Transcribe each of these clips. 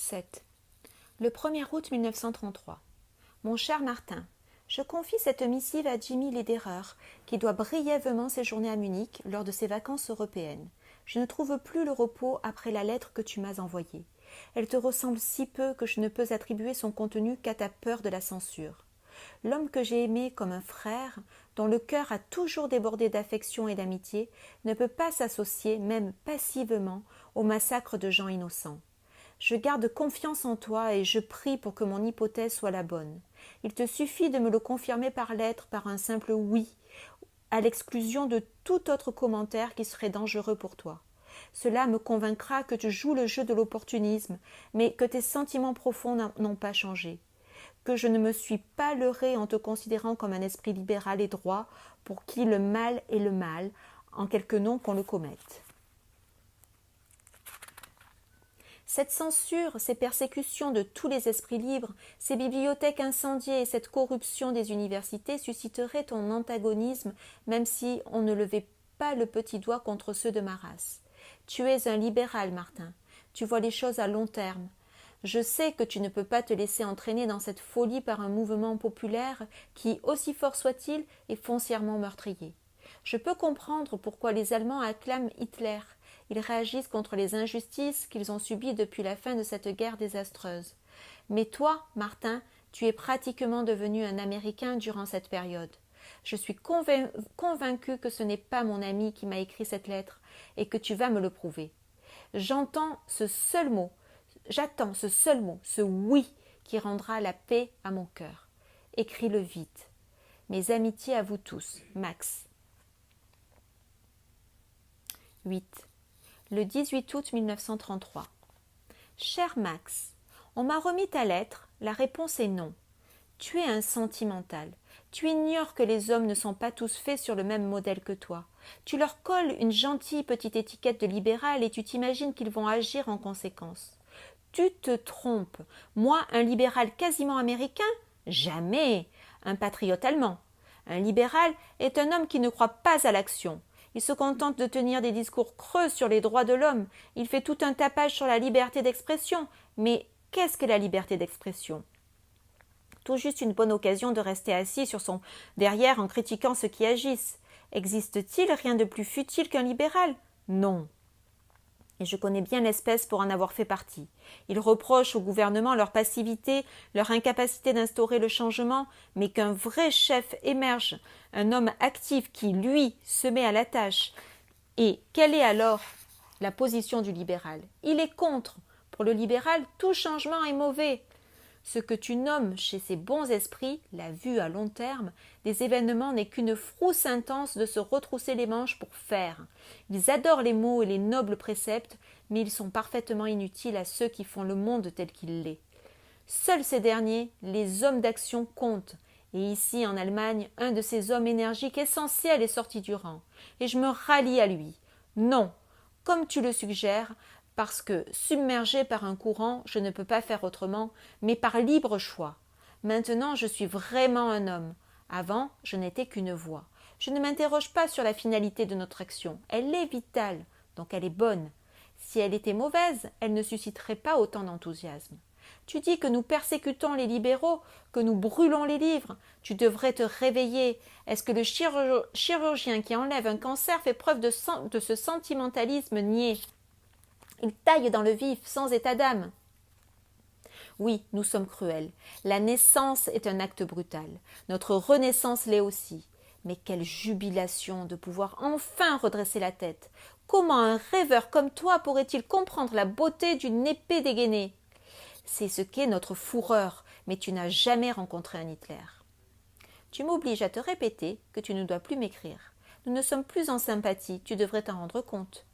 7. Le 1er août 1933. Mon cher Martin, je confie cette missive à Jimmy Lederer, qui doit brièvement séjourner à Munich lors de ses vacances européennes. Je ne trouve plus le repos après la lettre que tu m'as envoyée. Elle te ressemble si peu que je ne peux attribuer son contenu qu'à ta peur de la censure. L'homme que j'ai aimé comme un frère, dont le cœur a toujours débordé d'affection et d'amitié, ne peut pas s'associer, même passivement, au massacre de gens innocents. Je garde confiance en toi et je prie pour que mon hypothèse soit la bonne. Il te suffit de me le confirmer par lettre, par un simple oui, à l'exclusion de tout autre commentaire qui serait dangereux pour toi. Cela me convaincra que tu joues le jeu de l'opportunisme, mais que tes sentiments profonds n'ont pas changé. Que je ne me suis pas leurré en te considérant comme un esprit libéral et droit, pour qui le mal est le mal, en quelque nom qu'on le commette. Cette censure, ces persécutions de tous les esprits libres, ces bibliothèques incendiées et cette corruption des universités susciteraient ton antagonisme, même si on ne levait pas le petit doigt contre ceux de ma race. Tu es un libéral, Martin. Tu vois les choses à long terme. Je sais que tu ne peux pas te laisser entraîner dans cette folie par un mouvement populaire qui, aussi fort soit-il, est foncièrement meurtrier. Je peux comprendre pourquoi les Allemands acclament Hitler. Ils réagissent contre les injustices qu'ils ont subies depuis la fin de cette guerre désastreuse. Mais toi, Martin, tu es pratiquement devenu un Américain durant cette période. Je suis convaincu que ce n'est pas mon ami qui m'a écrit cette lettre et que tu vas me le prouver. J'attends ce seul mot, ce oui qui rendra la paix à mon cœur. Écris-le vite. Mes amitiés à vous tous, Max. 8. Le 18 août 1933. Cher Max, on m'a remis ta lettre, la réponse est non. Tu es un sentimental. Tu ignores que les hommes ne sont pas tous faits sur le même modèle que toi. Tu leur colles une gentille petite étiquette de libéral et tu t'imagines qu'ils vont agir en conséquence. Tu te trompes. Moi, un libéral quasiment américain? Jamais. Un patriote allemand. Un libéral est un homme qui ne croit pas à l'action. Il se contente de tenir des discours creux sur les droits de l'homme. Il fait tout un tapage sur la liberté d'expression. Mais qu'est-ce que la liberté d'expression? Tout juste une bonne occasion de rester assis sur son derrière en critiquant ceux qui agissent. Existe-t-il rien de plus futile qu'un libéral? Non. Et je connais bien l'espèce pour en avoir fait partie. Ils reprochent au gouvernement leur passivité, leur incapacité d'instaurer le changement, mais qu'un vrai chef émerge, un homme actif qui, lui, se met à la tâche. Et quelle est alors la position du libéral? Il est contre. Pour le libéral, tout changement est mauvais. Ce que tu nommes chez ces bons esprits, la vue à long terme, des événements n'est qu'une frousse intense de se retrousser les manches pour faire. Ils adorent les mots et les nobles préceptes, mais ils sont parfaitement inutiles à ceux qui font le monde tel qu'il l'est. Seuls ces derniers, les hommes d'action, comptent. Et ici, en Allemagne, un de ces hommes énergiques essentiels est sorti du rang. Et je me rallie à lui. Non, comme tu le suggères, parce que, submergé par un courant, je ne peux pas faire autrement, mais par libre choix. Maintenant, je suis vraiment un homme. Avant, je n'étais qu'une voix. Je ne m'interroge pas sur la finalité de notre action. Elle est vitale, donc elle est bonne. Si elle était mauvaise, elle ne susciterait pas autant d'enthousiasme. Tu dis que nous persécutons les libéraux, que nous brûlons les livres. Tu devrais te réveiller. Est-ce que le chirurgien qui enlève un cancer fait preuve de ce sentimentalisme niais? Il taille dans le vif, sans état d'âme. Oui, nous sommes cruels. La naissance est un acte brutal. Notre renaissance l'est aussi. Mais quelle jubilation de pouvoir enfin redresser la tête. Comment un rêveur comme toi pourrait-il comprendre la beauté d'une épée dégainée? C'est ce qu'est notre fourreur, mais tu n'as jamais rencontré un Hitler. Tu m'obliges à te répéter que tu ne dois plus m'écrire. Nous ne sommes plus en sympathie, tu devrais t'en rendre compte.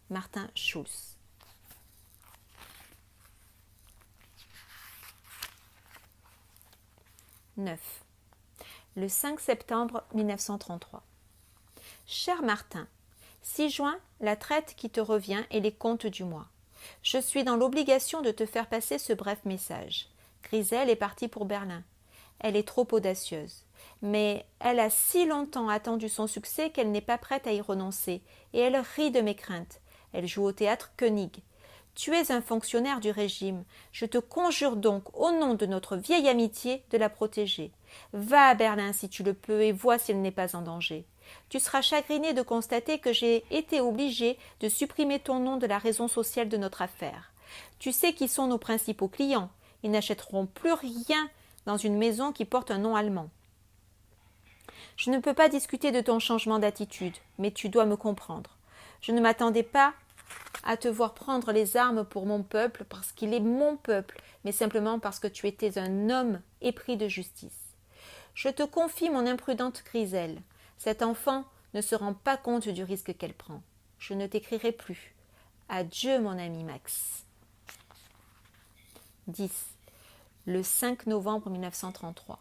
Martin Schulz. 9. Le 5 septembre 1933. Cher Martin, 6 juin, la traite qui te revient et les comptes du mois. Je suis dans l'obligation de te faire passer ce bref message. Grisel est partie pour Berlin. Elle est trop audacieuse. Mais elle a si longtemps attendu son succès qu'elle n'est pas prête à y renoncer, et elle rit de mes craintes. Elle joue au théâtre Koenig. Tu es un fonctionnaire du régime. Je te conjure donc, au nom de notre vieille amitié, de la protéger. Va à Berlin si tu le peux et vois si elle n'est pas en danger. Tu seras chagriné de constater que j'ai été obligé de supprimer ton nom de la raison sociale de notre affaire. Tu sais qui sont nos principaux clients. Ils n'achèteront plus rien dans une maison qui porte un nom allemand. Je ne peux pas discuter de ton changement d'attitude, mais tu dois me comprendre. Je ne m'attendais pas à te voir prendre les armes pour mon peuple parce qu'il est mon peuple, mais simplement parce que tu étais un homme épris de justice. Je te confie mon imprudente Griselle. Cet enfant ne se rend pas compte du risque qu'elle prend. Je ne t'écrirai plus. Adieu, mon ami Max. 10. Le 5 novembre 1933.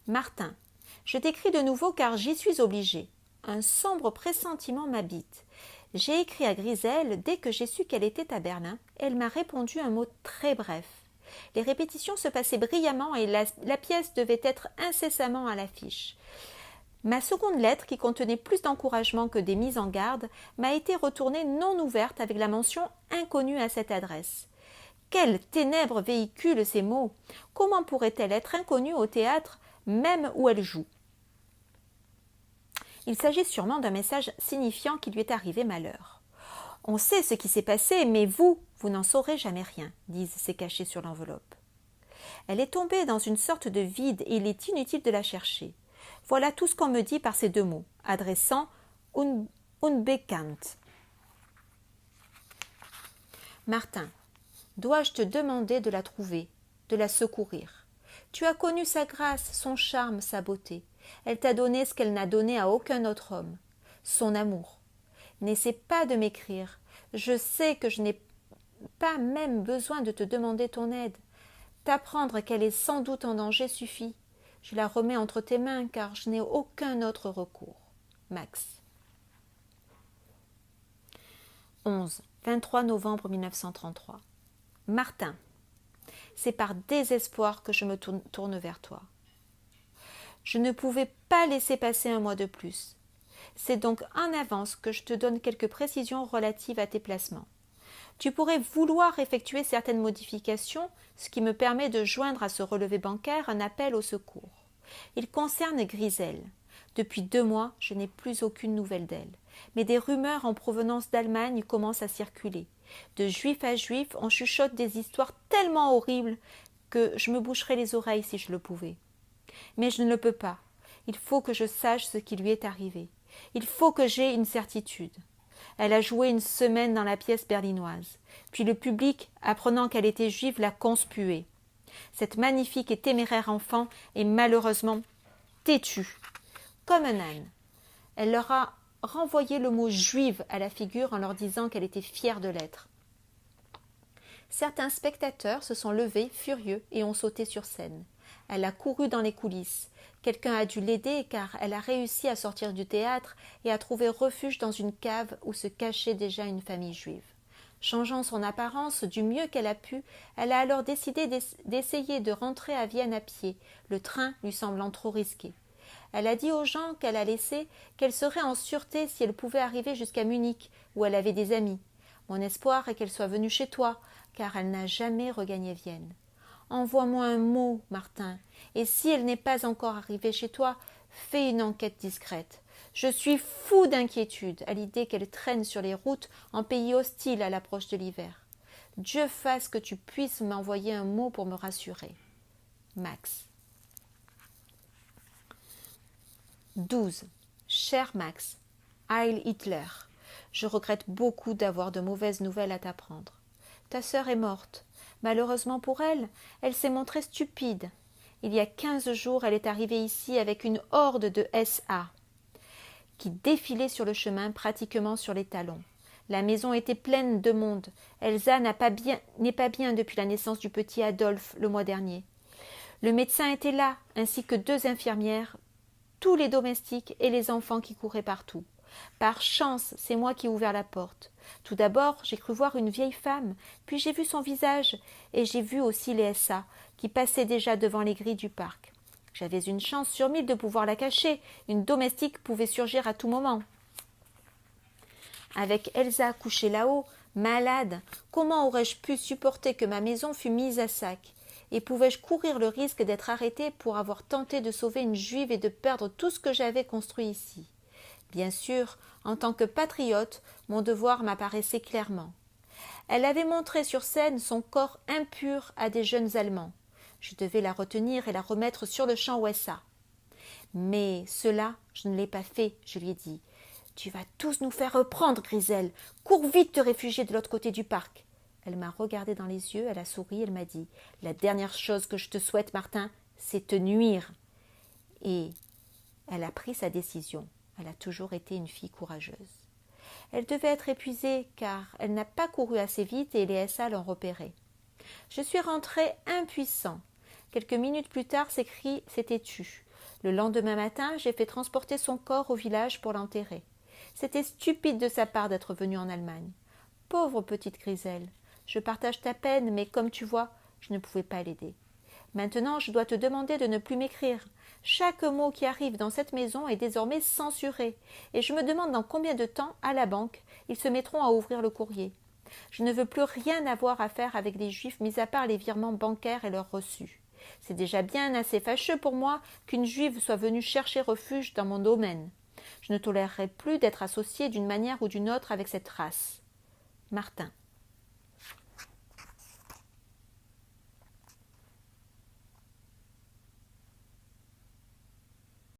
Martin, je t'écris de nouveau car j'y suis obligée. Un sombre pressentiment m'habite. J'ai écrit à Griselle dès que j'ai su qu'elle était à Berlin. Elle m'a répondu un mot très bref. Les répétitions se passaient brillamment et la pièce devait être incessamment à l'affiche. Ma seconde lettre, qui contenait plus d'encouragement que des mises en garde, m'a été retournée non ouverte avec la mention « inconnue à cette adresse ». Quelles ténèbres véhiculent ces mots? Comment pourrait-elle être inconnue au théâtre, même où elle joue? Il s'agit sûrement d'un message signifiant qu'il lui est arrivé malheur. On sait ce qui s'est passé, mais vous n'en saurez jamais rien, disent ces cachets sur l'enveloppe. Elle est tombée dans une sorte de vide et il est inutile de la chercher. Voilà tout ce qu'on me dit par ces deux mots, adressant Unbekannt. Martin, dois-je te demander de la trouver, de la secourir? Tu as connu sa grâce, son charme, sa beauté. Elle t'a donné ce qu'elle n'a donné à aucun autre homme, son amour. N'essaie pas de m'écrire. Je sais que je n'ai pas même besoin de te demander ton aide. T'apprendre qu'elle est sans doute en danger suffit. Je la remets entre tes mains car je n'ai aucun autre recours. Max. 11. 23 novembre 1933. Martin, c'est par désespoir que je me tourne vers toi. Je ne pouvais pas laisser passer un mois de plus. C'est donc en avance que je te donne quelques précisions relatives à tes placements. Tu pourrais vouloir effectuer certaines modifications, ce qui me permet de joindre à ce relevé bancaire un appel au secours. Il concerne Griselle. Depuis 2 mois, je n'ai plus aucune nouvelle d'elle. Mais des rumeurs en provenance d'Allemagne commencent à circuler. De juif à juif, on chuchote des histoires tellement horribles que je me boucherais les oreilles si je le pouvais. Mais je ne le peux pas. Il faut que je sache ce qui lui est arrivé. Il faut que j'aie une certitude. Elle a joué 1 semaine dans la pièce berlinoise. Puis le public, apprenant qu'elle était juive, l'a conspuée. Cette magnifique et téméraire enfant est malheureusement têtue, comme un âne. Elle leur a renvoyé le mot juive à la figure en leur disant qu'elle était fière de l'être. Certains spectateurs se sont levés, furieux, et ont sauté sur scène. Elle a couru dans les coulisses. Quelqu'un a dû l'aider car elle a réussi à sortir du théâtre et à trouver refuge dans une cave où se cachait déjà une famille juive. Changeant son apparence du mieux qu'elle a pu, elle a alors décidé d'essayer de rentrer à Vienne à pied, le train lui semblant trop risqué. Elle a dit aux gens qu'elle a laissés qu'elle serait en sûreté si elle pouvait arriver jusqu'à Munich, où elle avait des amis. Mon espoir est qu'elle soit venue chez toi, car elle n'a jamais regagné Vienne. Envoie-moi un mot, Martin, et si elle n'est pas encore arrivée chez toi, fais une enquête discrète. Je suis fou d'inquiétude à l'idée qu'elle traîne sur les routes en pays hostile à l'approche de l'hiver. Dieu fasse que tu puisses m'envoyer un mot pour me rassurer. Max. 12. Cher Max, Heil Hitler, je regrette beaucoup d'avoir de mauvaises nouvelles à t'apprendre. Ta sœur est morte. Malheureusement pour elle, elle s'est montrée stupide. Il y a 15 jours, elle est arrivée ici avec une horde de SA qui défilait sur le chemin, pratiquement sur les talons. La maison était pleine de monde. Elsa n'est pas bien depuis la naissance du petit Adolphe le mois dernier. Le médecin était là, ainsi que 2 infirmières, tous les domestiques et les enfants qui couraient partout. Par chance, c'est moi qui ai ouvert la porte. Tout d'abord, j'ai cru voir une vieille femme, puis j'ai vu son visage, et j'ai vu aussi les SA, qui passaient déjà devant les grilles du parc. J'avais une chance sur 1000 de pouvoir la cacher. Une domestique pouvait surgir à tout moment. Avec Elsa couchée là-haut, Malade, comment aurais-je pu supporter que ma maison fût mise à sac? Et pouvais-je courir le risque d'être arrêté pour avoir tenté de sauver une juive et de perdre tout ce que j'avais construit ici? Bien sûr, en tant que patriote, mon devoir m'apparaissait clairement. Elle avait montré sur scène son corps impur à des jeunes Allemands. Je devais la retenir et la remettre sur le champ Ouessa. Mais cela, je ne l'ai pas fait, je lui ai dit. Tu vas tous nous faire reprendre, Griselle. Cours vite te réfugier de l'autre côté du parc. Elle m'a regardé dans les yeux, elle a souri, elle m'a dit « La dernière chose que je te souhaite, Martin, c'est te nuire. » Et elle a pris sa décision. Elle a toujours été une fille courageuse. Elle devait être épuisée car elle n'a pas couru assez vite et les SA l'ont repérée. Je suis rentré impuissant. Quelques minutes plus tard, ses cris s'étaient tus. Le lendemain matin, j'ai fait transporter son corps au village pour l'enterrer. C'était stupide de sa part d'être venue en Allemagne. Pauvre petite Griselle, je partage ta peine, mais comme tu vois, je ne pouvais pas l'aider. Maintenant, je dois te demander de ne plus m'écrire. Chaque mot qui arrive dans cette maison est désormais censuré, et je me demande dans combien de temps, à la banque, ils se mettront à ouvrir le courrier. Je ne veux plus rien avoir à faire avec les Juifs, mis à part les virements bancaires et leurs reçus. C'est déjà bien assez fâcheux pour moi qu'une Juive soit venue chercher refuge dans mon domaine. Je ne tolérerai plus d'être associée d'une manière ou d'une autre avec cette race. Martin.